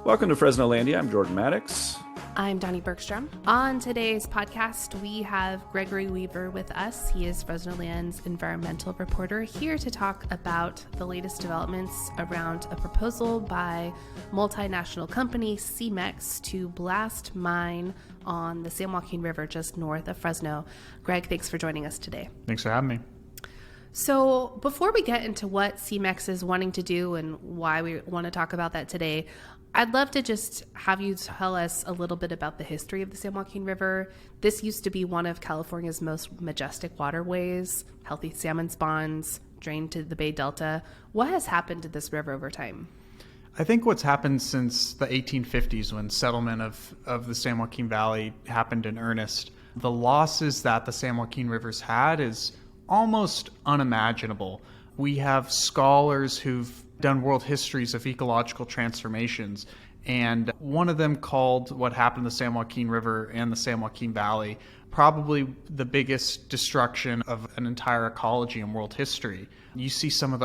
Welcome to Fresnolandia. I'm Jordan Maddox. I'm Dani Bergstrom. On today's podcast, we have Gregory Weaver with us. He is Fresnoland's environmental reporter, here to talk about the latest developments around a proposal by multinational company CEMEX to blast mine on the San Joaquin River just north of Fresno. Greg, thanks for joining us today. Thanks for having me. So before we get into what CEMEX is wanting to do and why we want to talk about that today, I'd love to just have you tell us a little bit about the history of the San Joaquin River. This used to be one of California's most majestic waterways, healthy salmon spawns, drained to the Bay Delta. What has happened to this river over time? I think what's happened since the 1850s, when settlement of the San Joaquin Valley happened in earnest, the losses that the San Joaquin River's had is almost unimaginable. We have scholars who've done world histories of ecological transformations, and one of them called what happened to the San Joaquin River and the San Joaquin Valley probably the biggest destruction of an entire ecology in world history. You listen to some of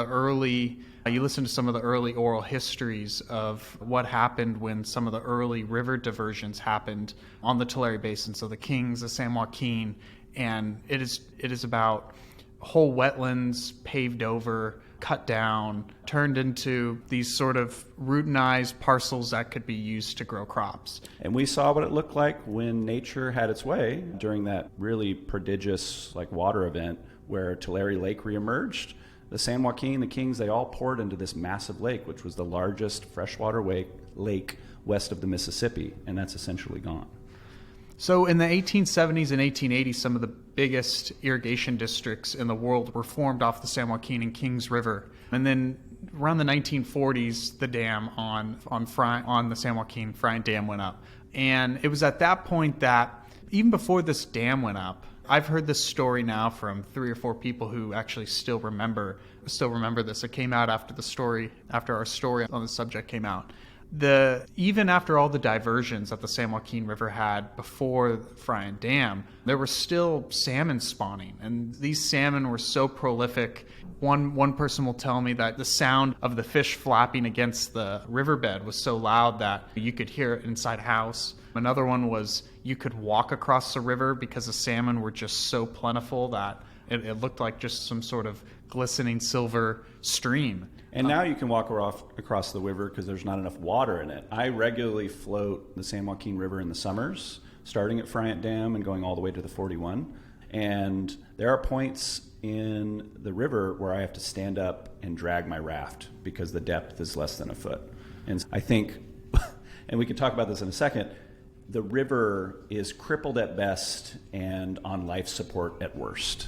the early oral histories of what happened when some of the early river diversions happened on the Tulare Basin, so the Kings, the San Joaquin, and it is about whole wetlands paved over, cut down, turned into these sort of routinized parcels that could be used to grow crops. And we saw what it looked like when nature had its way during that really prodigious water event where Tulare Lake reemerged. The San Joaquin, the Kings, they all poured into this massive lake, which was the largest freshwater lake west of the Mississippi, and that's essentially gone. So in the 1870s and 1880s, some of the biggest irrigation districts in the world were formed off the San Joaquin and Kings River. And then around the 1940s, the dam on the San Joaquin Friant Dam went up. And it was at that point that, even before this dam went up, I've heard this story now from 3 or 4 people who actually still remember this. It came out after our story on the subject came out. Even after all the diversions that the San Joaquin River had before the Friant Dam, there were still salmon spawning, and these salmon were so prolific. One person will tell me that the sound of the fish flapping against the riverbed was so loud that you could hear it inside a house. Another one was you could walk across the river because the salmon were just so plentiful that it looked like just some sort of glistening silver stream. And now you can walk across the river because there's not enough water in it. I regularly float the San Joaquin River in the summers, starting at Friant Dam and going all the way to the 41. And there are points in the river where I have to stand up and drag my raft because the depth is less than a foot. And I think, and we can talk about this in a second, the river is crippled at best and on life support at worst.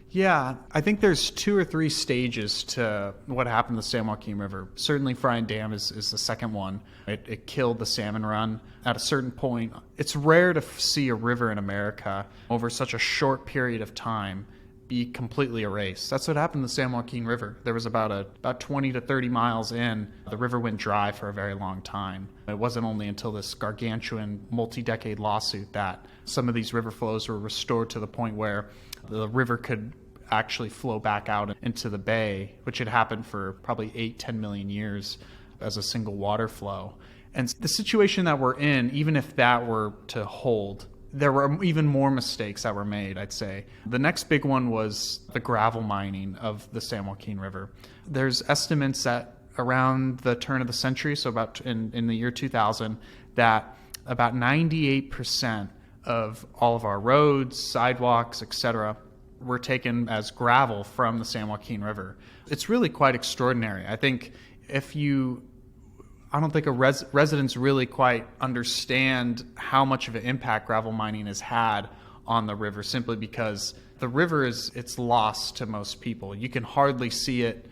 Yeah, I think there's 2 or 3 stages to what happened to the San Joaquin River. Certainly Friant Dam is the second one. It killed the salmon run. At a certain point, it's rare to see a river in America over such a short period of time be completely erased. That's what happened to the San Joaquin River. There was about 20 to 30 miles in, the river went dry for a very long time. It wasn't only until this gargantuan multi-decade lawsuit that some of these river flows were restored to the point where the river could actually flow back out into the bay, which had happened for probably 8-10 million years as a single water flow. And the situation that we're in, even if that were to hold, there were even more mistakes that were made, I'd say. The next big one was the gravel mining of the San Joaquin River. There's estimates that around the turn of the century, so about in the year 2000, that about 98% of all of our roads, sidewalks, etc., were taken as gravel from the San Joaquin River. It's really quite extraordinary. I think I don't think residents really quite understand how much of an impact gravel mining has had on the river, simply because the river it's lost to most people. You can hardly see it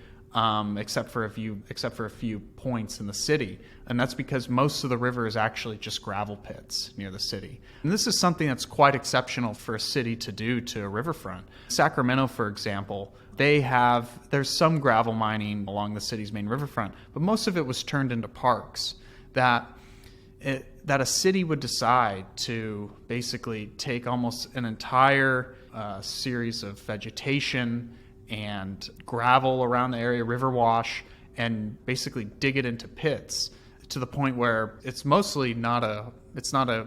except for a few points in the city. And that's because most of the river is actually just gravel pits near the city. And this is something that's quite exceptional for a city to do to a riverfront. Sacramento, for example, there's some gravel mining along the city's main riverfront, but most of it was turned into parks that a city would decide to basically take almost an entire series of vegetation and gravel around the area, river wash, and basically dig it into pits to the point where it's mostly not a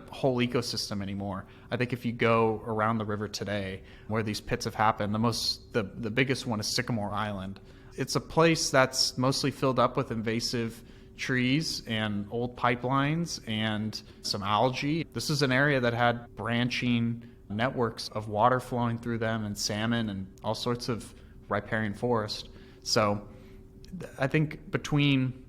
whole ecosystem anymore. I think if you go around the river today where these pits have happened, the biggest one is Sycamore Island. It's a place that's mostly filled up with invasive trees and old pipelines and some algae. This is an area that had branching networks of water flowing through them and salmon and all sorts of riparian forest. So I think between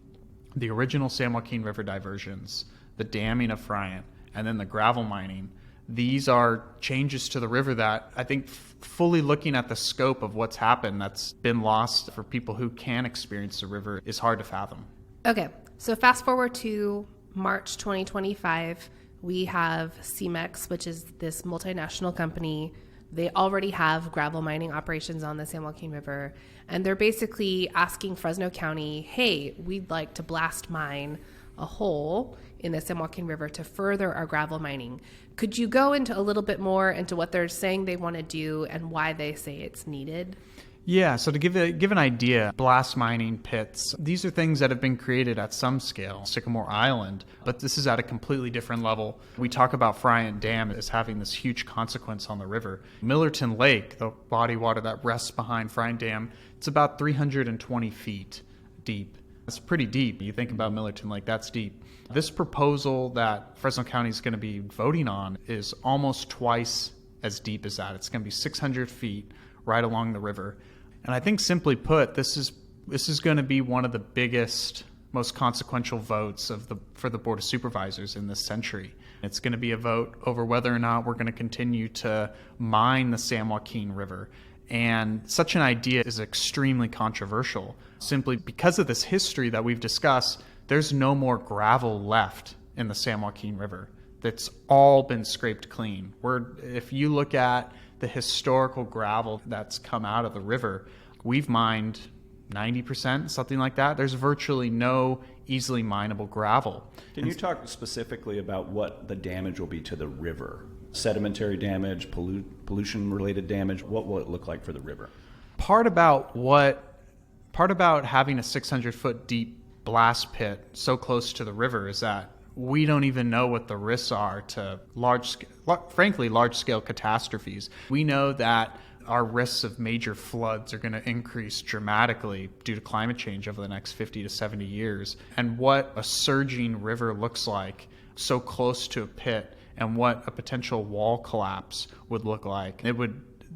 the original San Joaquin River diversions, the damming of Friant, and then the gravel mining, these are changes to the river that I think fully looking at the scope of what's happened that's been lost for people who can experience the river is hard to fathom. Okay, so fast forward to March 2025, we have CEMEX, which is this multinational company. They already have gravel mining operations on the San Joaquin River, and they're basically asking Fresno County, hey, we'd like to blast mine a hole in the San Joaquin River to further our gravel mining. Could you go into a little bit more into what they're saying they want to do and why they say it's needed? Yeah, so to give an idea, blast mining pits, these are things that have been created at some scale, Sycamore Island, but this is at a completely different level. We talk about Friant Dam as having this huge consequence on the river. Millerton Lake, the body of water that rests behind Friant Dam, it's about 320 feet deep. That's pretty deep. You think about Millerton Lake, that's deep. This proposal that Fresno County is going to be voting on is almost twice as deep as that. It's going to be 600 feet right along the river. And I think simply put, this is going to be one of the biggest, most consequential votes for the Board of Supervisors in this century. It's going to be a vote over whether or not we're going to continue to mine the San Joaquin River. And such an idea is extremely controversial. Simply because of this history that we've discussed, there's no more gravel left in the San Joaquin River. That's all been scraped clean. If you look at the historical gravel that's come out of the river, we've mined 90%, something like that. There's virtually no easily mineable gravel. Can you talk specifically about what the damage will be to the river? Sedimentary damage, pollution-related damage, what will it look like for the river? Part about having a 600-foot deep blast pit so close to the river is that we don't even know what the risks are to large-scale catastrophes. We know that our risks of major floods are going to increase dramatically due to climate change over the next 50 to 70 years. And what a surging river looks like so close to a pit and what a potential wall collapse would look like,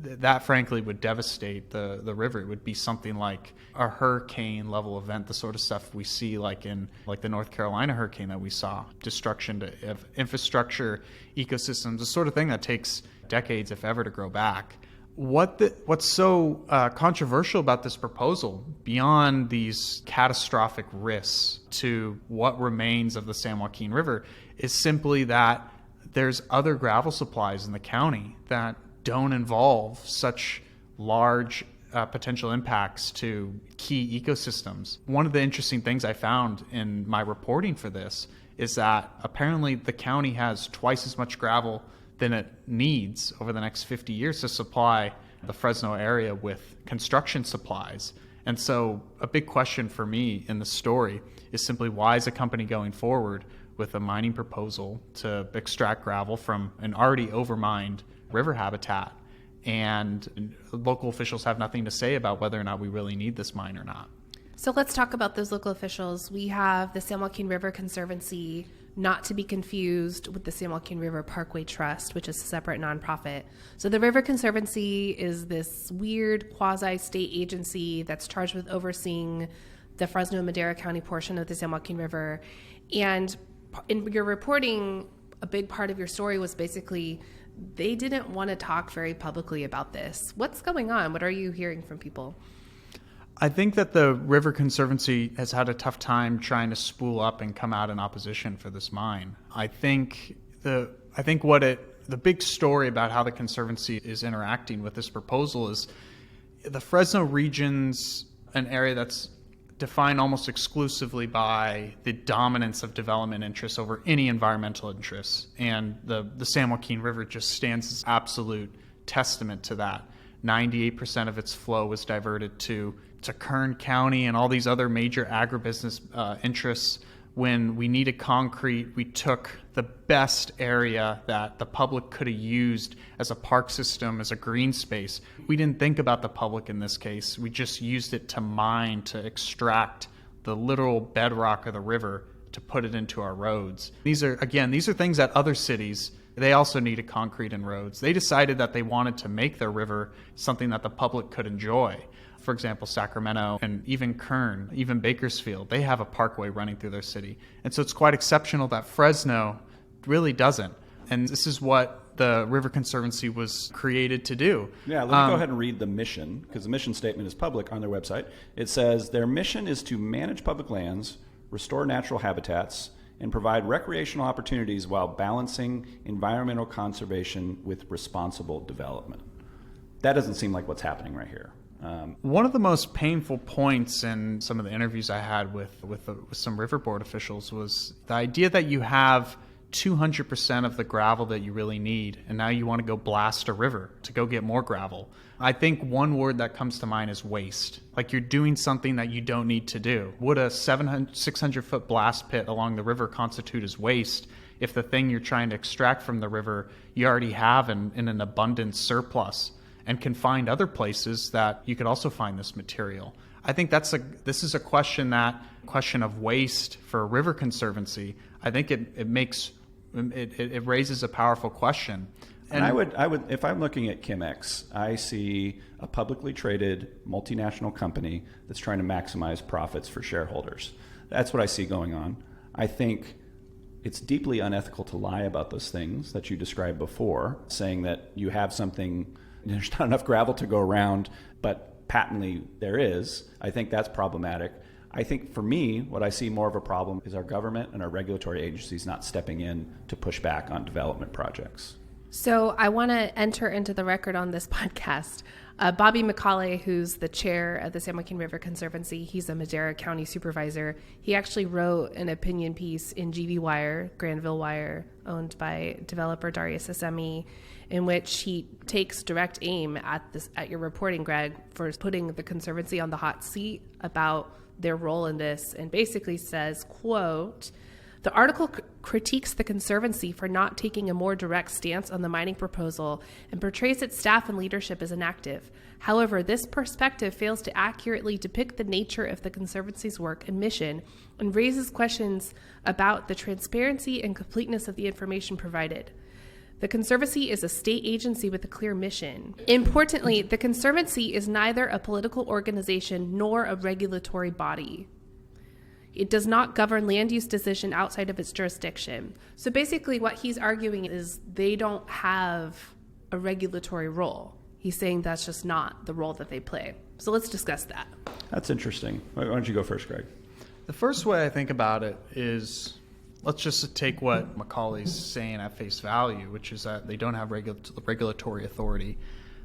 that frankly would devastate the river. It would be something like a hurricane level event, the sort of stuff we see like the North Carolina hurricane that we saw, destruction of infrastructure, ecosystems, the sort of thing that takes decades, if ever, to grow back. What's so controversial about this proposal, beyond these catastrophic risks to what remains of the San Joaquin River, is simply that there's other gravel supplies in the county that don't involve such large potential impacts to key ecosystems. One of the interesting things I found in my reporting for this is that apparently the county has twice as much gravel than it needs over the next 50 years to supply the Fresno area with construction supplies. And so a big question for me in the story is simply, why is a company going forward with a mining proposal to extract gravel from an already overmined river habitat, and local officials have nothing to say about whether or not we really need this mine or not? So let's talk about those local officials. We have the San Joaquin River Conservancy, not to be confused with the San Joaquin River Parkway Trust, which is a separate nonprofit. So the River Conservancy is this weird quasi-state agency that's charged with overseeing the Fresno-Madera County portion of the San Joaquin River. And in your reporting, a big part of your story was basically they didn't want to talk very publicly about this. What's going on? What are you hearing from people? I think that the River Conservancy has had a tough time trying to spool up and come out in opposition for this mine. I think the big story about how the Conservancy is interacting with this proposal is the Fresno region's an area that's defined almost exclusively by the dominance of development interests over any environmental interests. And the San Joaquin River just stands as absolute testament to that. 98% of its flow was diverted to Kern County and all these other major agribusiness interests, when we needed concrete, we took the best area that the public could have used as a park system, as a green space. We didn't think about the public in this case. We just used it to mine, to extract the literal bedrock of the river to put it into our roads. These are things that other cities, they also needed concrete and roads. They decided that they wanted to make their river something that the public could enjoy. For example, Sacramento and even Kern, even Bakersfield, they have a parkway running through their city. And so it's quite exceptional that Fresno really doesn't. And this is what the River Conservancy was created to do. Yeah, let me go ahead and read the mission, because the mission statement is public on their website. It says, their mission is to manage public lands, restore natural habitats, and provide recreational opportunities while balancing environmental conservation with responsible development. That doesn't seem like what's happening right here. One of the most painful points in some of the interviews I had with some river board officials was the idea that you have 200% of the gravel that you really need, and now you want to go blast a river to go get more gravel. I think one word that comes to mind is waste. Like, you're doing something that you don't need to do. Would a 600-foot blast pit along the river constitute as waste if the thing you're trying to extract from the river you already have in an abundant surplus and can find other places that you could also find this material? I think this is a question of waste for a river conservancy. I think it raises a powerful question. And I would, if I'm looking at CEMEX, I see a publicly traded multinational company that's trying to maximize profits for shareholders. That's what I see going on. I think it's deeply unethical to lie about those things that you described before, saying that you have something, there's not enough gravel to go around, but patently there is. I think that's problematic. I think for me, what I see more of a problem is our government and our regulatory agencies not stepping in to push back on development projects. So I want to enter into the record on this podcast. Bobby McCauley, who's the chair of the San Joaquin River Conservancy, he's a Madera County supervisor. He actually wrote an opinion piece in GV Wire, Granville Wire, owned by developer Darius Assemi, in which he takes direct aim at your reporting, Greg, for putting the Conservancy on the hot seat about their role in this, and basically says, quote, the article critiques the Conservancy for not taking a more direct stance on the mining proposal and portrays its staff and leadership as inactive. However, this perspective fails to accurately depict the nature of the Conservancy's work and mission and raises questions about the transparency and completeness of the information provided. The Conservancy is a state agency with a clear mission. Importantly, the Conservancy is neither a political organization nor a regulatory body. It does not govern land use decision outside of its jurisdiction. So basically what he's arguing is they don't have a regulatory role. He's saying that's just not the role that they play. So let's discuss that. That's interesting. Why don't you go first, Greg? The first way I think about it is, let's just take what Macaulay's saying at face value, which is that they don't have regulatory authority.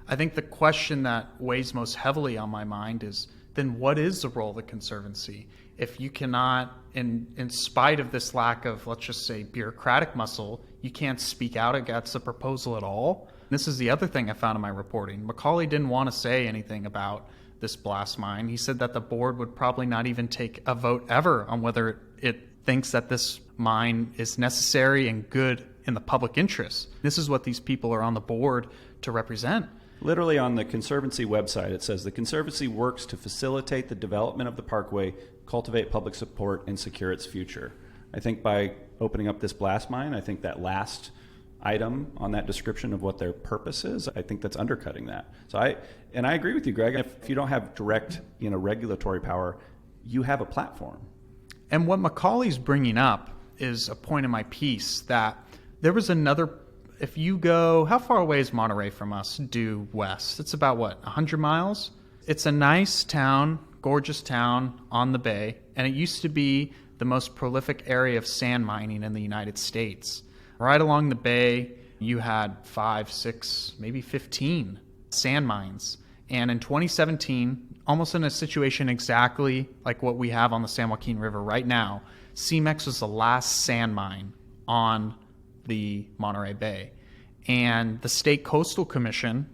I think the question that weighs most heavily on my mind is, then what is the role of the Conservancy? If you cannot, in spite of this lack of, let's just say, bureaucratic muscle, you can't speak out against the proposal at all. This is the other thing I found in my reporting. Macaulay didn't want to say anything about this blast mine. He said that the board would probably not even take a vote ever on whether it thinks that this mine is necessary and good in the public interest. This is what these people are on the board to represent. Literally on the Conservancy website, it says the Conservancy works to facilitate the development of the parkway, cultivate public support, and secure its future. I think by opening up this blast mine, I think that last item on that description of what their purpose is, I think that's undercutting that. So I agree with you, Greg. If you don't have direct, regulatory power, you have a platform. And what Macaulay's bringing up is a point in my piece that there was another. If you go, how far away is Monterey from us due west? It's about, 100 miles? It's a nice town, gorgeous town on the bay, and it used to be the most prolific area of sand mining in the United States. Right along the bay, you had 5, 6, maybe 15 sand mines. And in 2017, almost in a situation exactly like what we have on the San Joaquin River right now, CEMEX was the last sand mine on the Monterey Bay. And the State Coastal Commission,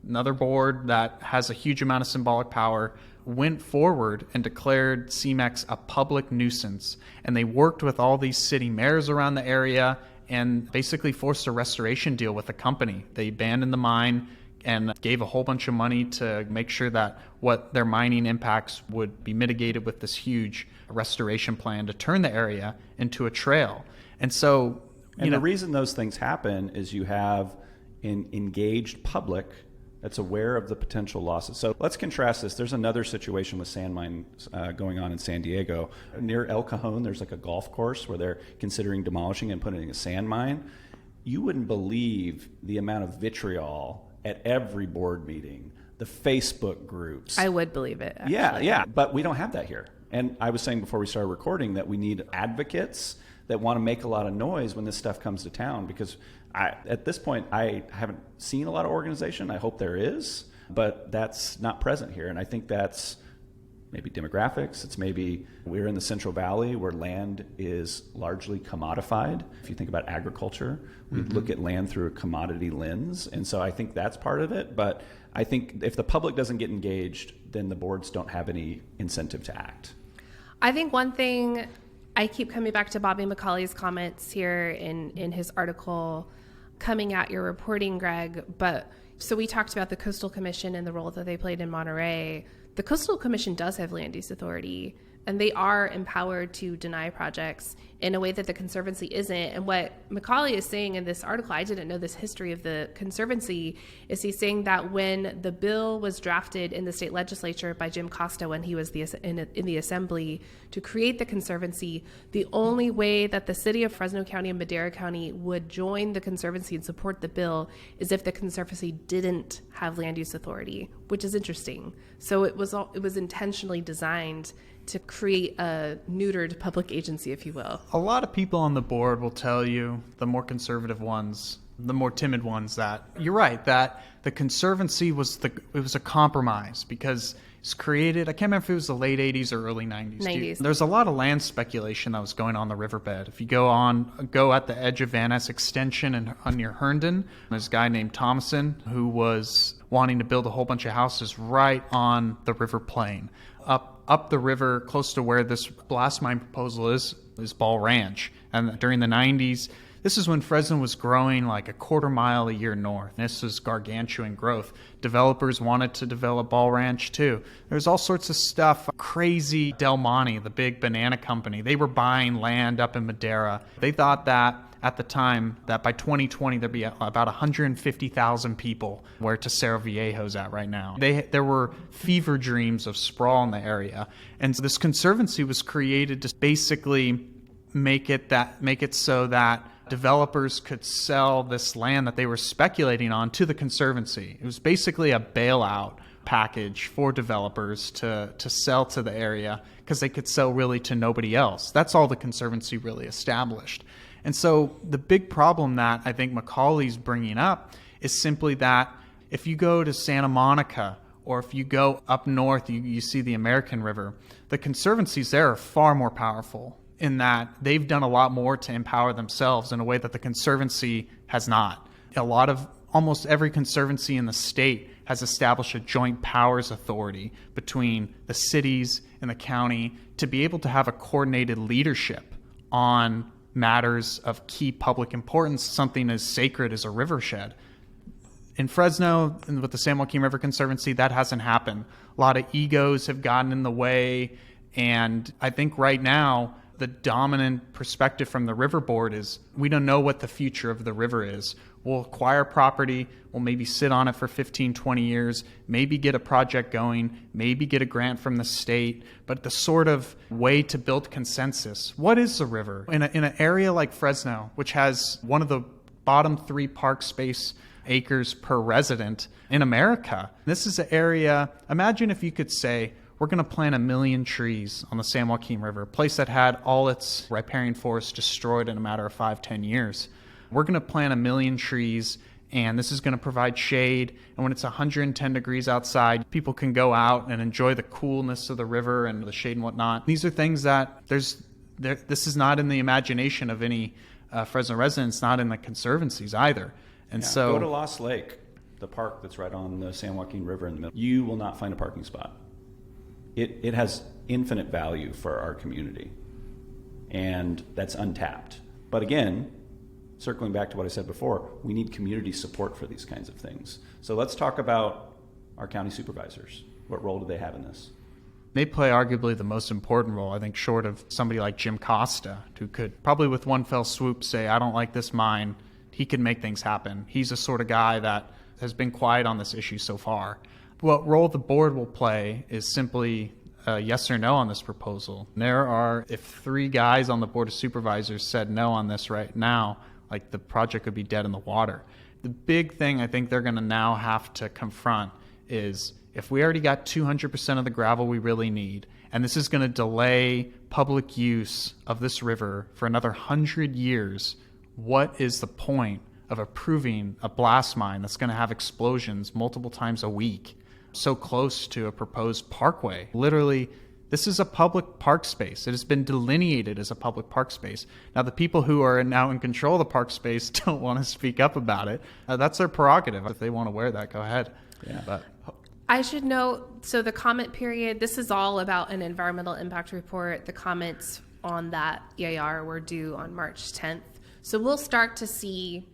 another board that has a huge amount of symbolic power, went forward and declared CEMEX a public nuisance. And they worked with all these city mayors around the area and basically forced a restoration deal with the company. They abandoned the mine and gave a whole bunch of money to make sure that what their mining impacts would be mitigated with this huge restoration plan to turn the area into a trail. And so, the reason those things happen is you have an engaged public that's aware of the potential losses. So let's contrast this. There's another situation with sand mines going on in San Diego. Near El Cajon, there's like a golf course where they're considering demolishing and putting a sand mine. You wouldn't believe the amount of vitriol at every board meeting, the Facebook groups. I would believe it, actually. Yeah, but we don't have that here. And I was saying before we started recording that we need advocates that want to make a lot of noise when this stuff comes to town, because at this point, I haven't seen a lot of organization. I hope there is, but that's not present here. And I think that's maybe demographics. It's maybe we're in the Central Valley where land is largely commodified. If you think about agriculture, we look at land through a commodity lens. And so I think that's part of it. But I think if the public doesn't get engaged, then the boards don't have any incentive to act. I think one thing, I keep coming back to Bobby McCauley's comments here in his article coming at your reporting, Greg. But so we talked about the Coastal Commission and the role that they played in Monterey. The Coastal Commission does have land use authority, and they are empowered to deny projects in a way that the Conservancy isn't. And what McCauley is saying in this article, I didn't know this history of the Conservancy, is he's saying that when the bill was drafted in the state legislature by Jim Costa when he was in the Assembly to create the Conservancy, the only way that the city of Fresno County and Madera County would join the Conservancy and support the bill is if the Conservancy didn't have land use authority, which is interesting. So it was intentionally designed to create a neutered public agency, if you will. A lot of people on the board will tell you, the more conservative ones, the more timid ones, that you're right, that the Conservancy was a compromise because it's created, I can't remember if it was the late 80s or early 90s. There's a lot of land speculation that was going on the riverbed. If you go at the edge of Van Ness Extension and near Herndon, there's a guy named Thomason who was wanting to build a whole bunch of houses right on the river plain. Up the river, close to where this blast mine proposal is Ball Ranch. And during the 90s, this is when Fresno was growing like a quarter mile a year north. This was gargantuan growth. Developers wanted to develop Ball Ranch too. There's all sorts of stuff. Crazy Del Monte, the big banana company, they were buying land up in Madera. They thought that at the time that by 2020 there'd be about 150,000 people where Tercero Viejo's at right now. There were fever dreams of sprawl in the area. And so this Conservancy was created to basically make it so that developers could sell this land that they were speculating on to the Conservancy. It was basically a bailout package for developers to sell to the area because they could sell really to nobody else. That's all the Conservancy really established. And so the big problem that I think McCauley's bringing up is simply that if you go to Santa Monica or if you go up north, you see the American River, the Conservancies there are far more powerful in that they've done a lot more to empower themselves in a way that the Conservancy has not. Almost every Conservancy in the state has established a joint powers authority between the cities and the county to be able to have a coordinated leadership on matters of key public importance, something as sacred as a rivershed. In Fresno, and with the San Joaquin River Conservancy, that hasn't happened. A lot of egos have gotten in the way, and I think right now the dominant perspective from the river board is we don't know what the future of the river is. We'll acquire property, we'll maybe sit on it for 15, 20 years, maybe get a project going, maybe get a grant from the state, but the sort of way to build consensus. What is the river? In an area like Fresno, which has one of the bottom 3 park space acres per resident in America, this is an area, imagine if you could say, we're going to plant 1 million trees on the San Joaquin River, a place that had all its riparian forest destroyed in a matter of 5-10 years. We're going to plant 1 million trees, and this is going to provide shade. And when it's 110 degrees outside, people can go out and enjoy the coolness of the river and the shade and whatnot. These are things that this is not in the imagination of any Fresno residents, not in the Conservancies either. And so go to Lost Lake. the park that's right on the San Joaquin River in the middle, you will not find a parking spot. It has infinite value for our community, and that's untapped. But again, circling back to what I said before, we need community support for these kinds of things. So let's talk about our county supervisors. What role do they have in this? They play arguably the most important role, I think, short of somebody like Jim Costa, who could probably with one fell swoop say, I don't like this mine. He could make things happen. He's the sort of guy that has been quiet on this issue so far. What role the board will play is simply yes or no on this proposal. If 3 guys on the board of supervisors said no on this right now, like the project could be dead in the water. The big thing I think they're going to now have to confront is if we already got 200% of the gravel we really need, and this is going to delay public use of this river for another 100 years, what is the point of approving a blast mine that's going to have explosions multiple times a week so close to a proposed parkway? Literally, this is a public park space. It has been delineated as a public park space. Now, the people who are now in control of the park space don't want to speak up about it. That's their prerogative. If they want to wear that, go ahead. Yeah. But I should note, so the comment period, this is all about an environmental impact report. The comments on that EIR were due on March 10th. So we'll start to see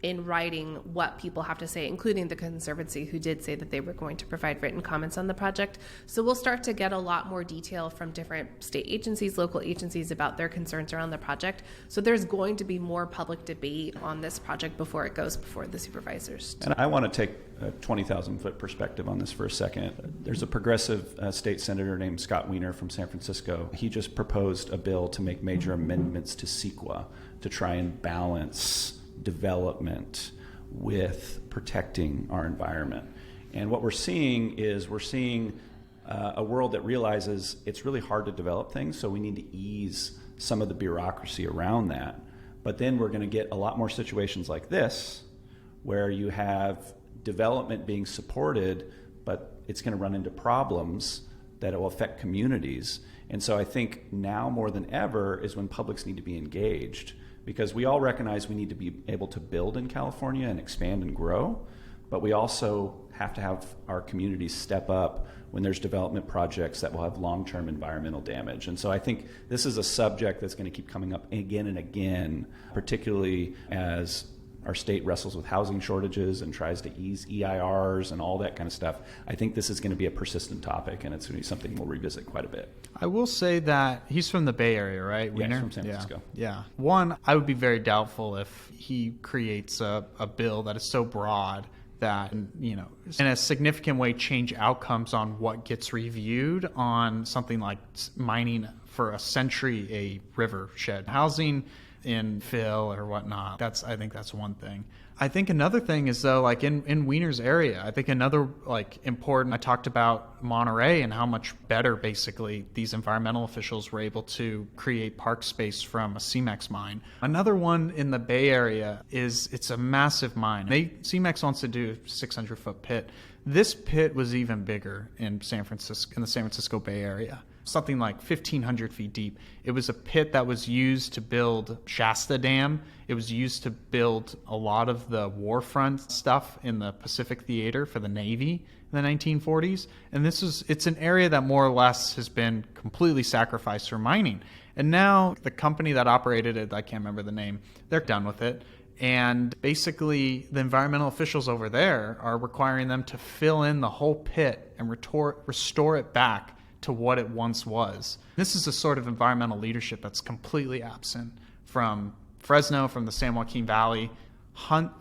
in writing what people have to say, including the Conservancy, who did say that they were going to provide written comments on the project. So we'll start to get a lot more detail from different state agencies, local agencies about their concerns around the project. So there's going to be more public debate on this project before it goes before the supervisors. And I want to take a 20,000-foot perspective on this for a second. There's a progressive state senator named Scott Wiener from San Francisco. He just proposed a bill to make major amendments to CEQA to try and balance development with protecting our environment. And what we're seeing is a world that realizes it's really hard to develop things, so we need to ease some of the bureaucracy around that. But then we're going to get a lot more situations like this where you have development being supported, but it's going to run into problems that will affect communities. And so I think now more than ever is when publics need to be engaged, because we all recognize we need to be able to build in California and expand and grow, but we also have to have our communities step up when there's development projects that will have long-term environmental damage. And so I think this is a subject that's going to keep coming up again and again, particularly as our state wrestles with housing shortages and tries to ease EIRs and all that kind of stuff. I think this is going to be a persistent topic, and it's going to be something we'll revisit quite a bit. I will say that he's from the Bay Area, right? Yeah, he's from San Francisco. Yeah. One, I would be very doubtful if he creates a bill that is so broad that, in a significant way change outcomes on what gets reviewed on something like mining for a century, a river shed. Housing in fill or whatnot. I think that's one thing. I think another thing is though, like in Wiener's area, I think another important, I talked about Monterey and how much better basically these environmental officials were able to create park space from a CEMEX mine. Another one in the Bay Area it's a massive mine. CEMEX wants to do a 600-foot pit. This pit was even bigger in the San Francisco Bay Area. Something like 1,500 feet deep. It was a pit that was used to build Shasta Dam. It was used to build a lot of the warfront stuff in the Pacific Theater for the Navy in the 1940s. And it's an area that more or less has been completely sacrificed for mining. And now the company that operated it, I can't remember the name, they're done with it. And basically the environmental officials over there are requiring them to fill in the whole pit and restore it back to what it once was. This is a sort of environmental leadership that's completely absent from Fresno, from the San Joaquin Valley.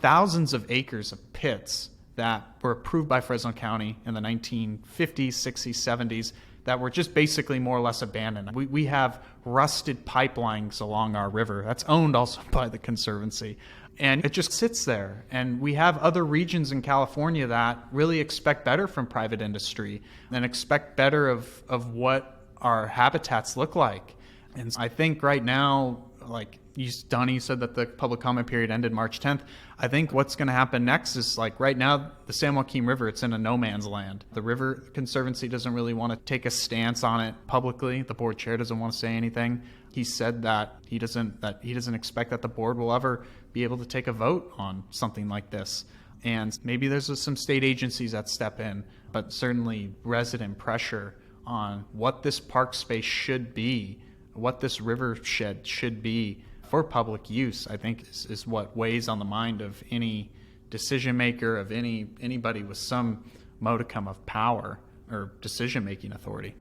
Thousands of acres of pits that were approved by Fresno County in the 1950s, 60s, 70s that were just basically more or less abandoned. We have rusted pipelines along our river that's owned also by the Conservancy. And it just sits there. And we have other regions in California that really expect better from private industry and expect better of what our habitats look like. And I think right now, Dani said that the public comment period ended March 10th. I think what's going to happen next is right now, the San Joaquin River, it's in a no man's land. The River Conservancy doesn't really want to take a stance on it publicly. The board chair doesn't want to say anything. He said that he doesn't expect that the board will ever be able to take a vote on something like this. And maybe there's some state agencies that step in, but certainly resident pressure on what this park space should be, what this river shed should be for public use, I think is what weighs on the mind of any decision maker, of anybody with some modicum of power or decision-making authority.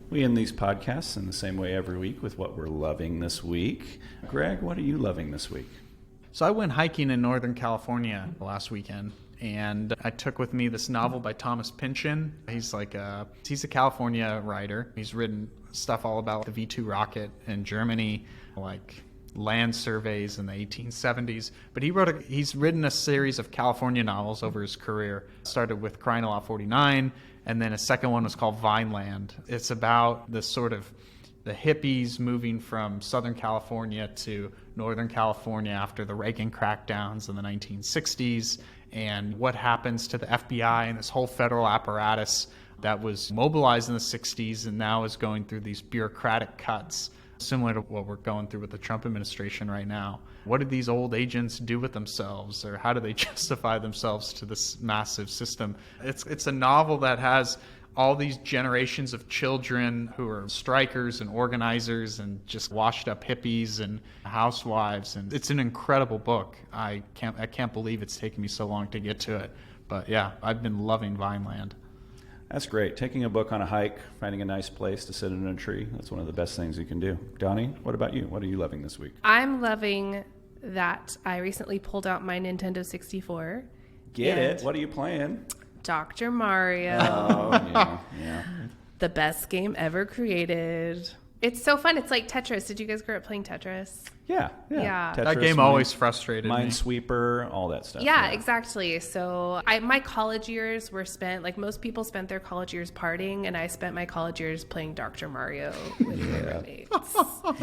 We end these podcasts in the same way every week with what we're loving this week. Greg, what are you loving this week? So I went hiking in Northern California last weekend, and I took with me this novel by Thomas Pynchon. He's a California writer. He's written stuff all about the V-2 rocket in Germany, like land surveys in the 1870s. But he's written a series of California novels over his career. Started with Crying Out Loud 49, and then a second one was called Vineland. It's about the hippies moving from Southern California to Northern California after the Reagan crackdowns in the 1960s, and what happens to the FBI and this whole federal apparatus that was mobilized in the 60s and now is going through these bureaucratic cuts, similar to what we're going through with the Trump administration right now. What did these old agents do with themselves, or how do they justify themselves to this massive system? It's a novel that has all these generations of children who are strikers and organizers and just washed up hippies and housewives, and it's an incredible book. I can't believe it's taken me so long to get to it. But yeah, I've been loving Vineland. That's great. Taking a book on a hike, finding a nice place to sit in a tree, that's one of the best things you can do. Donnie, what about you? What are you loving this week? I'm loving that I recently pulled out my Nintendo 64. Get it? What are you playing? Dr. Mario. Oh, yeah. The best game ever created. It's so fun. It's like Tetris. Did you guys grow up playing Tetris? Yeah. Yeah. Tetris, That game always frustrated me. Minesweeper, all that stuff. Yeah, exactly. So my college years were spent, like most people spent their college years partying, and I spent my college years playing Dr. Mario with my roommates.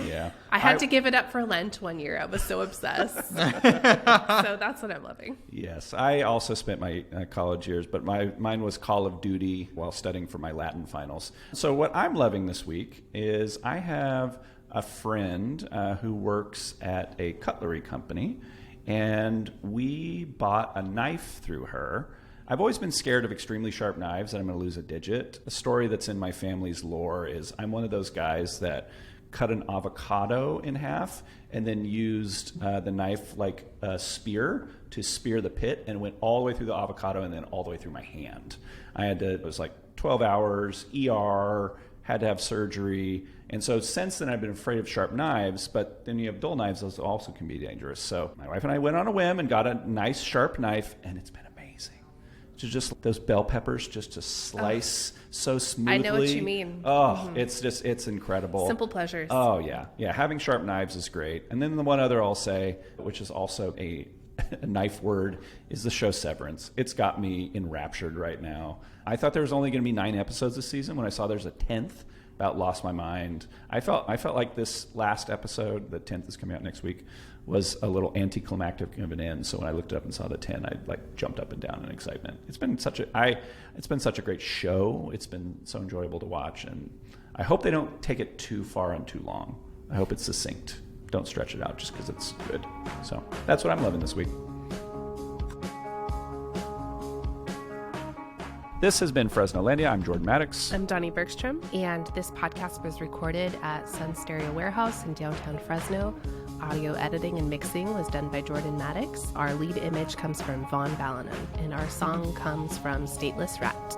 Yeah. I had to give it up for Lent one year. I was so obsessed. So that's what I'm loving. Yes, I also spent my college years, but mine was Call of Duty while studying for my Latin finals. So what I'm loving this week is I have a friend who works at a cutlery company, and we bought a knife through her. I've always been scared of extremely sharp knives that I'm going to lose a digit. A story that's in my family's lore is I'm one of those guys that cut an avocado in half and then used the knife like a spear to spear the pit, and went all the way through the avocado and then all the way through my hand. It was like 12 hours, ER, had to have surgery. And so since then, I've been afraid of sharp knives, but then you have dull knives, those also can be dangerous. So my wife and I went on a whim and got a nice sharp knife, and it's been amazing. Just those bell peppers just to slice so smoothly. I know what you mean. Oh, it's incredible. Simple pleasures. Oh, yeah. Yeah, having sharp knives is great. And then the one other I'll say, which is also a knife word, is the show Severance. It's got me enraptured right now. I thought there was only going to be 9 episodes this season. When I saw there's a 10th, about lost my mind. I felt like this last episode, the 10th is coming out next week, was a little anticlimactic of an end. So when I looked up and saw the 10, I jumped up and down in excitement. It's been such a great show. It's been so enjoyable to watch, and I hope they don't take it too far and too long. I hope it's succinct. Don't stretch it out just because it's good. So that's what I'm loving this week. This has been Fresnolandia. I'm Jordan Maddox. I'm Dani Bergstrom, and this podcast was recorded at Sun Stereo Warehouse in downtown Fresno. Audio editing and mixing was done by Jordan Maddox. Our lead image comes from Vaughn Ballanon, and our song comes from Stateless Rat.